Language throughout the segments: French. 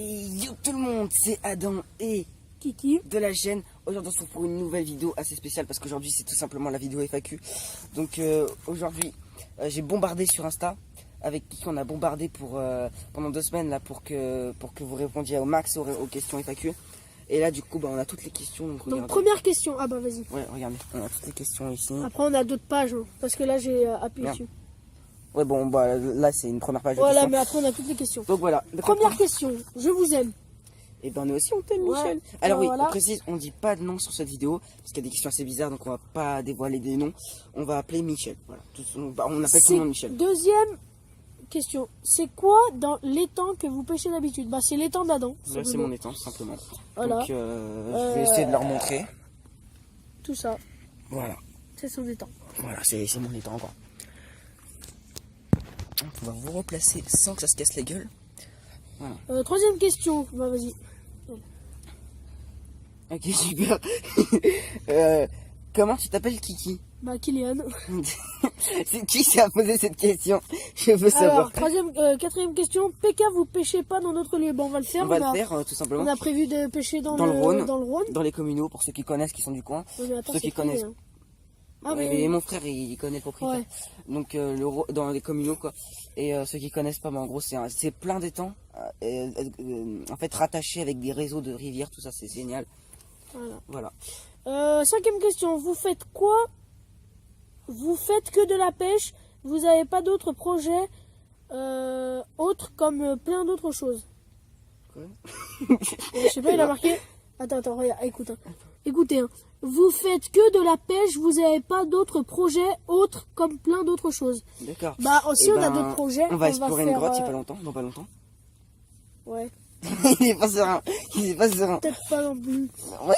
Et yo tout le monde, c'est Adam et Kiki de la chaîne. Aujourd'hui on se retrouve pour une nouvelle vidéo assez spéciale parce qu'aujourd'hui c'est tout simplement la vidéo FAQ. Donc aujourd'hui j'ai bombardé sur Insta. Avec Kiki on a bombardé pendant 2 semaines là pour que vous répondiez au max aux questions FAQ. Et là du coup on a toutes les questions. Donc première question, ah bah vas-y. Ouais regardez, on a toutes les questions ici. Après on a d'autres pages, hein, parce que là j'ai appuyé Merde. dessus. Ouais bon bah là c'est une première page de Voilà, questions. mais après on a toutes les questions. Donc voilà. Première question, je vous aime. Et ben nous aussi on t'aime Ouais. Michel. Alors oui, Voilà. on précise, on dit pas de nom sur cette vidéo parce qu'il y a des questions assez bizarres, donc on va pas dévoiler des noms. On va appeler Michel. Voilà. On appelle tout le monde Michel. Deuxième question, c'est quoi dans l'étang que vous pêchez d'habitude? Bah c'est l'étang d'Adam. Là c'est mon étang tout simplement. Voilà. Donc je vais essayer de leur montrer. Tout ça, Voilà. c'est son étang. Voilà, c'est mon étang quoi. On va vous replacer sans que ça se casse la gueule. Voilà. Troisième question, bah vas-y. Ok super. Comment tu t'appelles Kiki? Bah Kylian. C'est qui qui a posé cette question? Je veux savoir. Alors, quatrième question, PK vous pêchez pas dans notre lieu? Bon, on va le faire. On va le faire tout simplement. On a prévu de pêcher dans le Rhône, dans le Rhône. dans les communaux pour ceux qui connaissent, qui sont du coin. Ouais, mais attends, ceux qui c'est privé, connaissent. hein. Ah, Ouais, mais... et mon frère il connaît le propriétaire. Ouais. Donc dans les communaux quoi. Et ceux qui connaissent pas, bah, en gros c'est plein d'étangs en fait rattachés avec des réseaux de rivières, tout ça c'est génial. Voilà. Cinquième question, vous faites quoi? Vous faites que de la pêche? Vous avez pas d'autres projets autres comme plein d'autres choses? Quoi? Je sais pas, il a marqué. Attends, regarde, écoute. Hein. Écoutez, hein. Vous faites que de la pêche, vous avez pas d'autres projets autres comme plein d'autres choses. D'accord. Bah aussi Et on a d'autres projets. on va explorer une grotte faire, dans pas longtemps. Ouais. Il est pas serein. Peut-être pas non plus. Oui,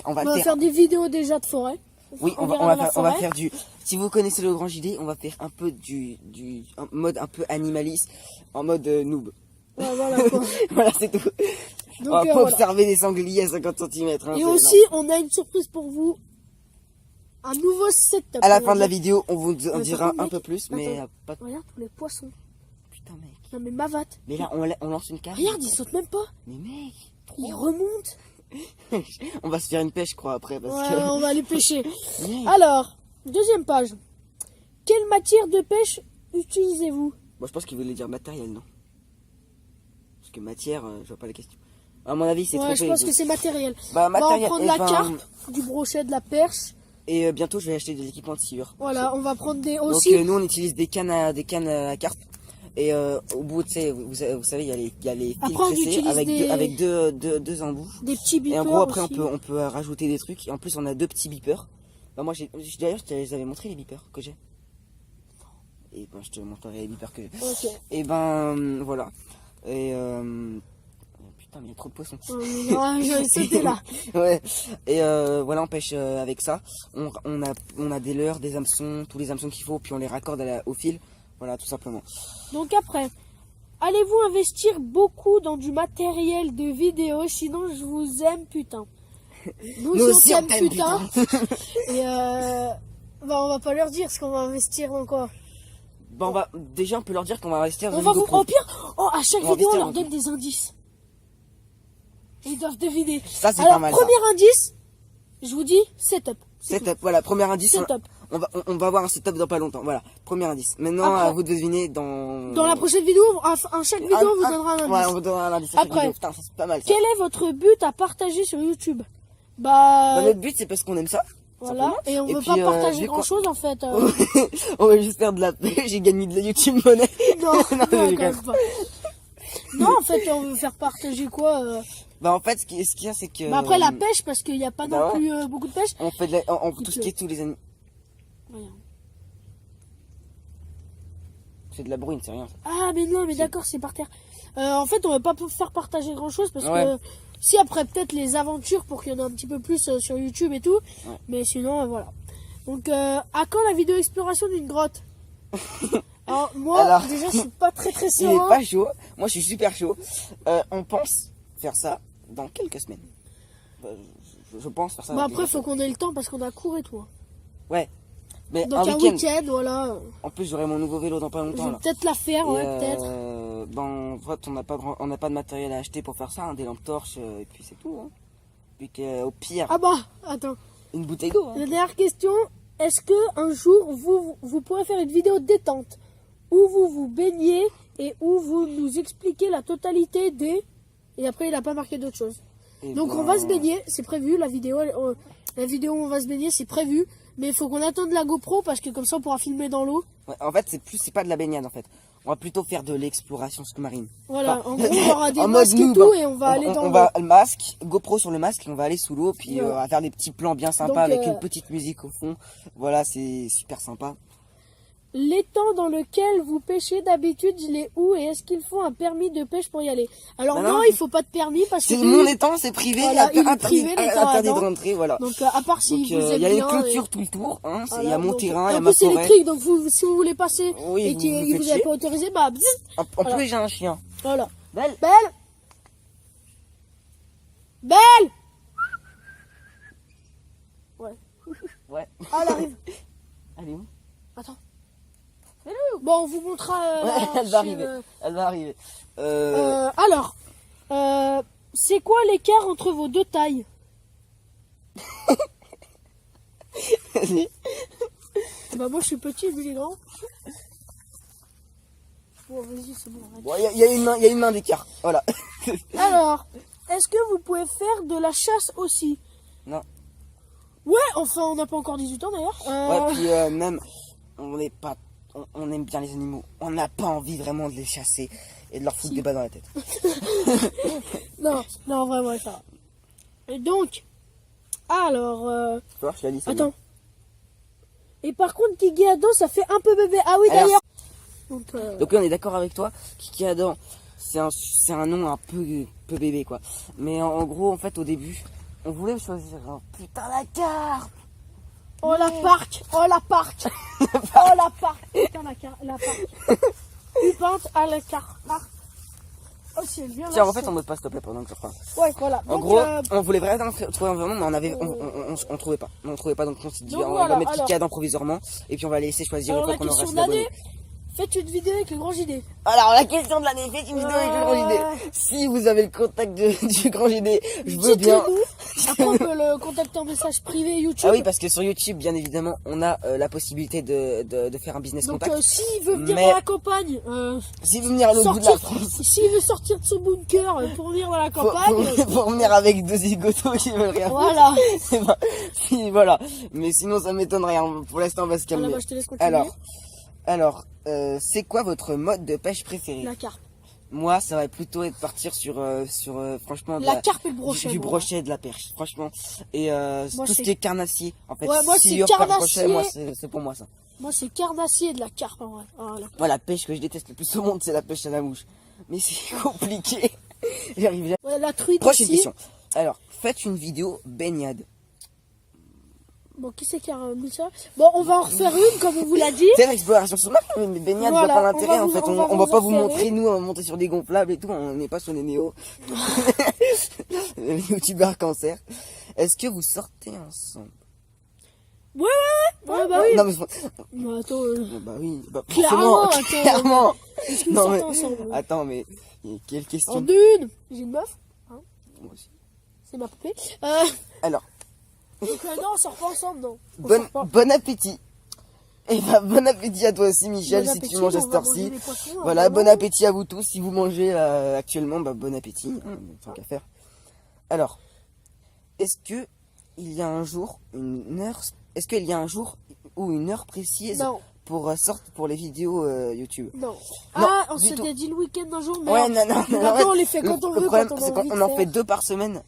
on va faire des vidéos déjà de forêt. Oui, on va faire du. Si vous connaissez le Grand JD, on va faire un peu en mode un peu animaliste, en mode noob. Ouais, voilà quoi. Voilà, c'est tout. Donc, on va pas voilà. observer des sangliers à 50 cm. Hein, Et aussi, on a une surprise pour vous. Un nouveau setup. À la fin de la vidéo, on vous en Mais dira par contre, un mec, peu plus, mais attends. pas de... Regarde tous les poissons. Putain, mec. Non mais mavate. Mais là, on lance une carte. Regarde, ils sautent même pas. Mais mec, Ils remontent. on va se faire une pêche, je crois, après. Parce Ouais, que... on va aller pêcher. Mec. Alors, deuxième page. Quelle matière de pêche utilisez-vous? Bon, je pense qu'il voulait dire matériel, non? Parce que matière, je vois pas la question. À mon avis, c'est trop. Ouais, je pense que c'est matériel. Bah, On va matériel. prendre la carpe, du brochet, de la perche. Et bientôt, je vais acheter des équipements de sciure. Voilà, on va prendre des Donc, aussi. nous, on utilise des cannes à carpe. Et au bout, tu sais, vous savez, il y a les fils Après, on tressés utilise avec deux embouts. Des petits beepers. Et en gros, après, aussi. on peut rajouter des trucs. Et en plus, on a 2 petits beepers. Bah, moi, d'ailleurs, je te les avais montré, les beepers que j'ai. Et ben, je te montrerai les beepers que j'ai. Ok. Et ben, voilà. Et putain, mais il y a trop de poissons. Je vais sauter là. Ouais. Et voilà, on pêche avec ça. On a des leurres, des hameçons, tous les hameçons qu'il faut, puis on les raccorde au fil. Voilà, tout simplement. Donc après, allez-vous investir beaucoup dans du matériel de vidéo? Sinon, je vous aime, putain. Nous aussi, on t'aime, putain. Et bah, on va pas leur dire ce qu'on va investir dans quoi. Bon, déjà, on peut leur dire qu'on va investir dans On une va vous... GoPro. Au pire, à chaque On va vidéo, on investir leur dans- donne des indices. Et ils doivent deviner. Ça, c'est Alors, pas mal. premier indice, je vous dis, setup. C'est Setup, voilà, premier indice. Setup. On va avoir un setup dans pas longtemps. Voilà, premier indice. Maintenant, Après, à vous de deviner dans. Dans la prochaine vidéo, à chaque vidéo, on vous donnera un indice. Ouais, on vous donnera un indice. à chaque Après, vidéo. Putain, ça, c'est pas mal. Ça. Quel est votre but à partager sur YouTube? Bah, Notre but, c'est parce qu'on aime ça. voilà. Et on Et veut puis, pas partager vu grand chose en fait. On va juste faire de la pêche. J'ai gagné de la YouTube monnaie. Non, Non, non, je quand rigole. même pas. Non, en fait, on veut faire partager quoi Bah, en fait, ce qu'il y a, c'est que. Bah après la pêche, parce qu'il n'y a pas bah non ouais. plus beaucoup de pêche. On fait tout ce qui est tous les animaux. Regarde. C'est de la bruine, c'est rien. Ah mais non, mais d'accord, c'est par terre. En fait, on va pas faire partager grand chose parce Ouais. que si après peut-être les aventures pour qu'il y en ait un petit peu plus sur YouTube et tout. Ouais. Mais sinon, voilà. Donc, à quand la vidéo exploration d'une grotte? Alors moi, déjà, je suis pas très Il est serein. pas chaud. Moi, je suis super chaud. On pense faire ça dans quelques semaines. Bah, je pense faire ça. Bah dans après, quelques faut qu'on ait le temps parce qu'on a cours et tout. Hein. Ouais. Mais Donc un week-end, voilà. En plus, j'aurai mon nouveau vélo dans pas Je longtemps. vais Là. peut-être la faire, ouais, peut-être. En fait, on n'a pas de matériel à acheter pour faire ça, hein, des lampes torches, et puis c'est tout. Hein. Puis au pire, Ah bah, attends. une bouteille d'eau. Hein. La dernière question, est-ce que un jour, vous pourrez faire une vidéo détente où vous vous baignez et où vous nous expliquez la totalité des... Et après, il n'a pas marqué d'autre chose. Et Donc on va se baigner, c'est prévu, la vidéo où on va se baigner, c'est prévu. Mais il faut qu'on attende la GoPro parce que comme ça on pourra filmer dans l'eau. Ouais, en fait, c'est pas de la baignade en fait. On va plutôt faire de l'exploration sous-marine. Voilà, Enfin, en gros on aura des en masques mode et noob, tout hein. et on va aller dans On l'eau. va le masque, GoPro sur le masque et on va aller sous l'eau. Puis Ouais. on va faire des petits plans bien sympas Donc, avec une petite musique au fond. Voilà, c'est super sympa. L'étang dans lequel vous pêchez d'habitude, il est où et est-ce qu'il faut un permis de pêche pour y aller? Alors non, il faut pas de permis parce que c'est mon étang, c'est privé, voilà, il est interdit, privé, l'étang interdit de Adam. rentrer, voilà. Donc à part si Donc, vous êtes il y a une bien clôture tout le tour, hein, il y voilà, a mon donc, terrain, il y a en ma plus c'est forêt. électrique, donc si vous voulez passer Oui, et vous qu'il faites vous avez chier. pas autorisé, bah bzzz, En voilà. plus, j'ai un chien. Voilà. Belle. Belle. Belle. Ouais. Ouais. Ah, elle arrive. Elle est où? Attends. Bon, on vous montrera. Ouais, elle va arriver. Elle va arriver. Alors, c'est quoi l'écart entre vos deux tailles? Bah moi je suis petit, lui il est grand. Bon, vas-y, c'est bon. Arrête. Bon, il y a une main d'écart. Voilà. Alors, est-ce que vous pouvez faire de la chasse aussi? Non. Ouais, enfin, on n'a pas encore 18 ans d'ailleurs. Ouais, puis même, on n'est pas, on aime bien les animaux. On n'a pas envie vraiment de les chasser et de leur foutre des balles dans la tête. Non, non, vraiment, ça va. Et donc, alors, Tu vois, je l'ai dit, c'est attends. Et par contre, Kiki Adam, ça fait un peu bébé. Ah oui, Alors, d'ailleurs. Donc là, on est d'accord avec toi. Kiki Adam, c'est un nom un peu bébé, quoi. Mais en gros, en fait, au début, on voulait choisir un putain la carte. Oh la parc, oh la parc, oh la parc, putain la parc. Pupinte à la carte. Oh si elle vient. Tiens, refais ton mot de passe, s'il te plaît, pendant que je reprends. Ouais, voilà. En Donc, gros, on voulait vraiment trouver un environnement, mais on trouvait pas. On trouvait pas, donc on s'est dit, Donc on voilà, va mettre alors. Kiki Adam provisoirement, et puis on va laisser choisir une Alors fois la qu'on aura question reçu de l'abonné. l'année, faites une vidéo avec le grand JD. Alors, la question de l'année, faites une vidéo avec le grand JD. Si vous avez le contact du grand JD, je veux bien. Dites-le nous. Après on peut le contacter en message privé YouTube. Ah oui, parce que sur YouTube, bien évidemment, on a la possibilité de faire un business Donc contact. s'il veut venir Mais- dans la campagne, Si vous venez à l'autre bout de la France, s'il veut sortir de son bunker pour venir dans la campagne, pour venir avec deux zigotos qui veulent rien voilà. faire, voilà. Mais sinon, ça m'étonnerait. Hein. Pour l'instant, on va se calmer. Voilà, bah, je te laisse continuer. Alors, c'est quoi votre mode de pêche préféré? La carpe. Moi, ça va plutôt être partir sur franchement de La carpe et le brochet. du moi. brochet, de la perche, franchement. Et Moi, tout ce c'est- qui est carnassier, en fait. Ouais, moi, si c'est il y a pas de carnassier. brochet, moi, c'est pour moi ça. Moi c'est carnassier et de la carpe en vrai. Voilà. Moi, la pêche que je déteste le plus au monde, c'est la pêche à la mouche. Mais c'est compliqué. J'arrive jamais. Ouais, la truite Prochaine aussi. question. Alors, faites une vidéo baignade. Bon, qui c'est qui a mis ça? Bon, on va en refaire une comme on vous l'a dit. C'est l'exploration sur map, mais baignade, Voilà, voit pas on l'intérêt va en vous- fait. on On va va pas vous vous en montrer, faire nous, on va monter sur des gonflables et tout. On n'est pas sur les néo. Les youtubeurs cancer. Est-ce que vous sortez ensemble? Ouais, bah oui. Non, mais Bah, attends, bah oui, bah Clairement, forcément, attends. clairement. est-ce que vous Non, sortez mais ensemble? attends, mais quelle En question? d'une. J'ai une meuf. Hein, Moi aussi. c'est ma poupée. Alors, Donc, non, on sort pas ensemble, non. On sort pas. bon appétit. Et bah, bon appétit à toi aussi, Michel, Bon si appétit, tu manges à on cette va manger heure-ci. des poissons, hein, Voilà, vraiment. bon appétit à vous tous. Si vous mangez actuellement, bah, bon appétit. Hein, tant qu'à faire. Alors, est-ce que il y a un jour, est-ce qu'il y a un jour ou une heure précise Non. pour les vidéos YouTube? Non. Non, Ah, on du s'était dit le week-end un jour, mais Ouais, non. maintenant on les fait quand on Le veut, problème, quand on a c'est envie qu'on de en faire. fait 2 par semaine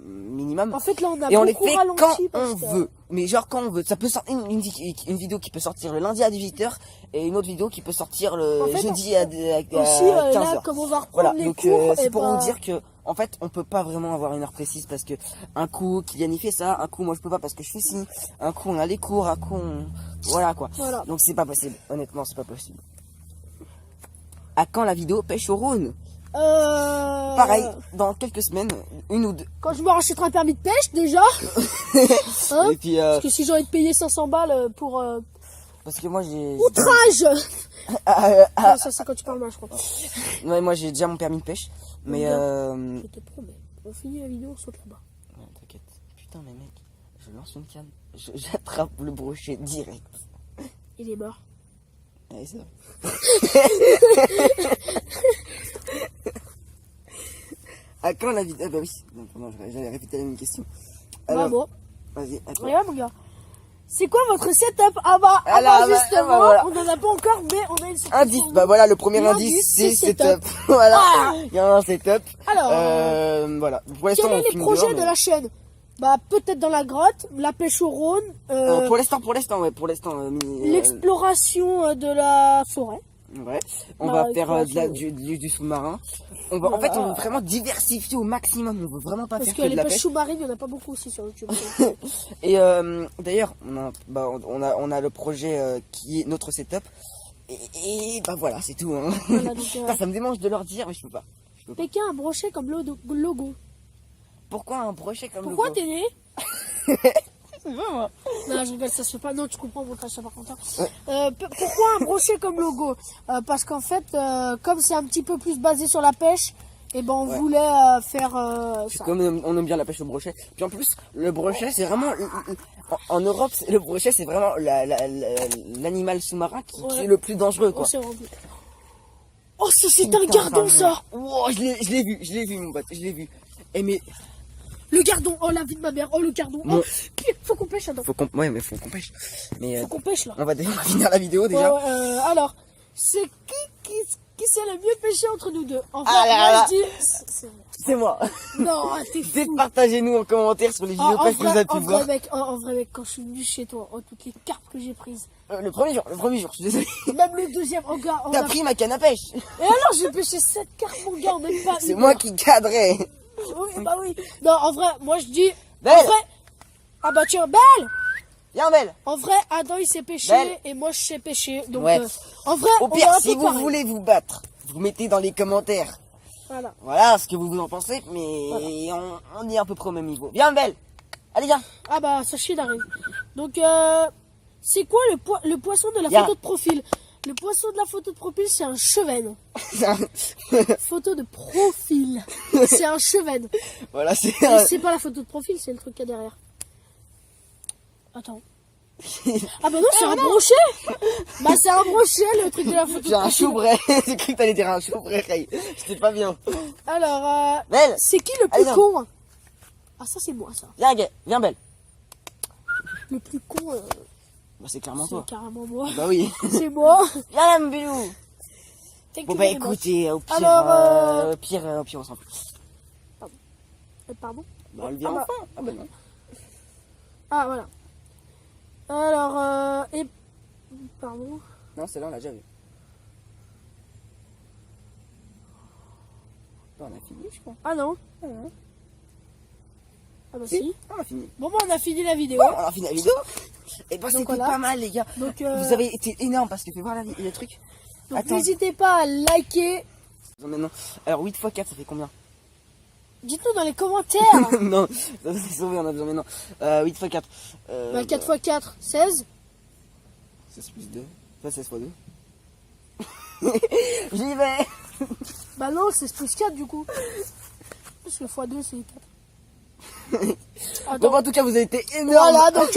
minimum. En fait, là, on a Et on les beaucoup fait ralenti quand parce on que- veut. Mais genre quand on veut. Ça peut sortir une vidéo qui peut sortir le lundi à 18h et une autre vidéo qui peut sortir le En fait, jeudi à Aussi, 15h. là, comme on va reprendre Voilà, les donc cours, c'est et pour bah, vous dire que en fait on peut pas vraiment avoir une heure précise parce que un coup Kylian il fait ça, un coup moi je peux pas parce que je fais ci, un coup on a les cours, un coup voilà quoi. Voilà. Donc c'est pas possible, honnêtement c'est pas possible. À quand la vidéo pêche au Rhône? Ah pareil, dans quelques semaines, une ou deux. Quand je me rachèterai un permis de pêche, déjà. Hein, et puis, parce que si j'ai envie de payer 500 balles pour... parce que moi j'ai... outrage. Non, ça c'est quand tu parles mal, je crois. Ouais, moi j'ai déjà mon permis de pêche. Mais Je te promets, on finit la vidéo, on saute là-bas. Ouais, t'inquiète. Putain mais mec, je lance une canne, j'attrape le brochet direct. Il est mort. Ouais, c'est vrai. À quand la vidéo? Ah bah oui, non, pardon, j'allais répéter la même question. Alors, Bravo. vas-y, attends. Regarde mon gars. C'est quoi votre setup? Ah bah justement, voilà. on en a pas encore, mais on a une setup. Indice, bah voilà, le premier indice c'est setup. Voilà, il y a un setup. Alors, voilà. Pour l'instant, quels on sont les filme projets dehors, de mais- la chaîne? Bah peut-être dans la grotte, la pêche au Rhône, pour l'instant, ouais, pour l'instant. l'exploration de la forêt. Ouais. On Bah, va faire exploration. du sous-marin. On va, en fait, on veut vraiment diversifier au maximum. On veut vraiment pas Parce faire que que de les la pêches pêche. sous-marines, il n'y en a pas beaucoup aussi sur YouTube. Et d'ailleurs, on a le projet qui est notre setup. Et bah voilà, c'est tout. Hein. Voilà, donc, Putain, ça me démange de leur dire, mais je peux pas. Pékin a broché comme logo. Pourquoi un brochet comme Pourquoi logo? t'es né? C'est pas moi. Non, je rigole, ça se fait pas. Non, tu comprends mon ça par contre. Pourquoi un brochet comme logo? Parce qu'en fait, comme c'est un petit peu plus basé sur la pêche, et ben on voulait faire ça. Comme on aime bien la pêche au brochet. Puis en plus, le brochet, c'est vraiment... En Europe, le brochet, c'est vraiment l'animal sous-marin qui est le plus dangereux, quoi. Oh, c'est rempli. Oh, ça c'est un gardon, ça. Wow, je l'ai vu, mon pote, je l'ai vu. Eh mais... Le gardon, oh la vie de ma mère, oh le gardon. Bon. Oh, putain, faut qu'on pêche, attends. Ouais, mais faut qu'on pêche. Mais Faut qu'on pêche là. on va finir la vidéo déjà. Ouais, alors, c'est qui c'est le mieux pêché entre nous deux? Enfin, Ah là moi là. je dis. C'est moi. Non, t'es fou. Partagez-nous en commentaire sur les vidéos pêche que vous avez pu voir. En vrai, mec, quand je suis venu chez toi, oh, toutes les cartes que j'ai prises. Le premier jour, je suis désolé. Même le deuxième, oh gars, T'as pris ma canne à pêche. Et alors, j'ai pêché 7 cartes, mon gars, on n'est pas. C'est moi qui cadrais. Oui, bah oui. Non, en vrai, moi je dis. Belle. En vrai. Ah bah tiens, Belle. Viens, Belle. En vrai, Adam il s'est pêché Belle. et moi je sais pêcher. Donc, Ouais. en vrai, Au on pire, est un si peu vous pareil. voulez vous battre, vous mettez dans les commentaires. Voilà. Voilà ce que vous en pensez, mais on est à peu près au même niveau. Viens, Belle. Allez, viens. Ah bah, Sachi il arrive. Donc, c'est quoi le poisson de la Viens. photo de profil? Le poisson de la photo de profil, c'est un chevenne. Photo de profil. C'est un chevenne. Voilà, c'est Mais c'est pas la photo de profil, c'est le truc qu'il y a derrière. Attends. Ah bah non, c'est un brochet. Bah c'est un brochet, le truc de la photo de J'ai un profil. choubret. J'ai cru que t'allais dire un choubret, Ray. J'étais pas bien. Alors, Belle. c'est qui le Allez, plus viens. con? Ah ça c'est moi ça. Viens, Gay. Viens, Belle. Le plus con, Bah, c'est clairement c'est toi. carrément moi. Bah oui. C'est moi. Viens là, mon bilou. Thank Bon you bah very much. écoutez, au pire, Alors, au pire, on s'en fout. Pardon. Bah, elle vient Ah bah. enfin. Ah bah non. Ah voilà. Alors, et pardon. Non, celle-là, on l'a déjà vu. Bah, on a fini, je crois. Ah non. Ah bah si. On a fini. Bon bah on a fini la vidéo. Bon, on a fini la vidéo. Et bah, c'était voilà. pas mal, les gars. Donc, Vous avez été énorme parce que fais voir le truc. donc Attends. n'hésitez pas à liker. Maintenant. Alors, 8 x 4, ça fait combien? Dites-nous dans les commentaires. Non, ça c'est sauvé, on a besoin maintenant. 8 x 4. Bah 4 x 4, 16. 16 plus 2. Enfin, 16 x 2. J'y vais. Bah non, c'est plus 4 du coup. Parce que x2 c'est 4. Bon, Attends. bah, en tout cas, vous avez été énorme. Voilà, donc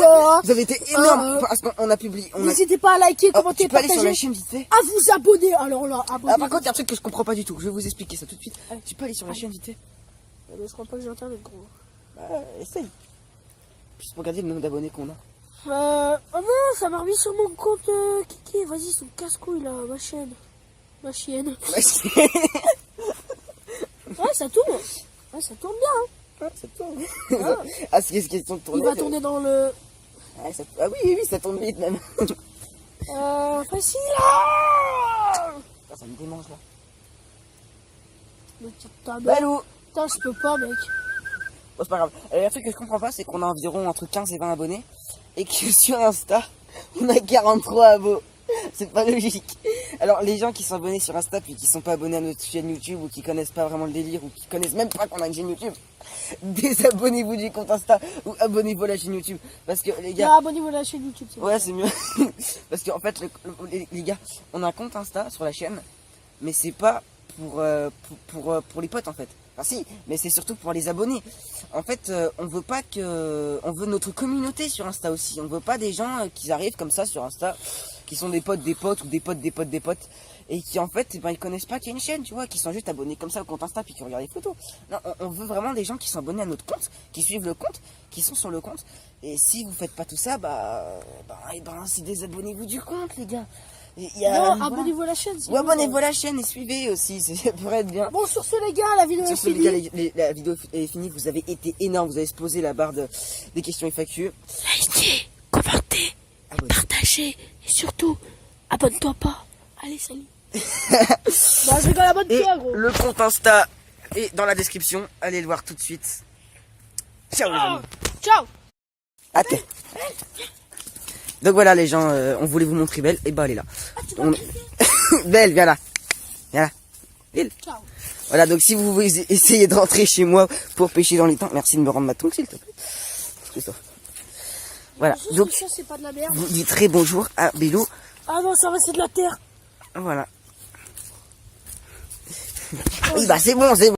Vous avez été énorme parce qu'on a publié. n'hésitez pas à liker, Oh, commenter, tu peux aller sur la partager, chaîne vite fait. à vous abonner. Alors là, abonnez-vous. Ah, par contre, il y a un truc que je comprends pas du tout. Je vais vous expliquer ça tout de suite. Tu peux aller sur la chaîne vite fait. Mais je crois pas que j'ai internet gros. Bah, essaye. Juste pour regarder le nombre d'abonnés qu'on a. Oh non, ça m'a remis sur mon compte Kiki. Vas-y, son casse-couille là, ma chaîne. Ma chienne. Ouais, ça tourne. Ouais, ça tourne bien. Hein. Ça tourne. Ah, c'est question de tourner. Il va tourner dans le. Ah, ah oui, ça tourne vite même. Facile. Ah, ça me démange là. Mais putain, mais- Balou. Putain, je peux pas, mec. Bon, c'est pas grave. Le truc que je comprends pas, c'est qu'on a environ entre 15 et 20 abonnés. Et que sur Insta, on a 43 abos. C'est pas logique. Alors les gens qui sont abonnés sur Insta puis qui sont pas abonnés à notre chaîne YouTube ou qui connaissent pas vraiment le délire ou qui connaissent même pas qu'on a une chaîne YouTube, désabonnez-vous du compte Insta ou abonnez-vous à la chaîne YouTube parce que les gars. Non, abonnez-vous à la chaîne YouTube. Ouais, c'est mieux. Parce qu'en fait, les gars, on a un compte Insta sur la chaîne, mais c'est pas pour les potes en fait. Enfin si, mais c'est surtout pour les abonnés. En fait, on veut pas que, on veut notre communauté sur Insta aussi. On veut pas des gens qui arrivent comme ça sur Insta, qui sont des potes ou des potes, et qui en fait, ils connaissent pas qu'il y a une chaîne, tu vois, qui sont juste abonnés comme ça au compte Insta puis qui regardent les photos. Non, on veut vraiment des gens qui sont abonnés à notre compte, qui suivent le compte, qui sont sur le compte. Et si vous faites pas tout ça, c'est désabonnez-vous du compte, les gars. Non, abonnez-vous à la chaîne. Ouais, abonnez-vous à la chaîne et suivez aussi, ça pourrait être bien. Bon, sur ce, les gars, la vidéo est finie. La vidéo est finie, vous avez été énorme, vous avez explosé la barre des questions FAQ. Likez, commentez, partagez et surtout, abonne-toi pas. Allez, salut. Non, je rigole, abonne-toi, gros. Le compte Insta est dans la description, allez le voir tout de suite. Ciao les amis. Ciao. Attends. Donc voilà les gens, on voulait vous montrer Belle, et bah elle est là. Belle, viens là. Viens là. Belle. Ciao. Voilà, donc si vous essayez de rentrer chez moi pour pêcher dans les temps, merci de me rendre ma tongue s'il te plaît. Christophe. Voilà, donc c'est pas de la merde. vous dites bonjour à Bélo. Ah non, ça va, c'est de la terre. Voilà. Oui, bah c'est bon, c'est bon.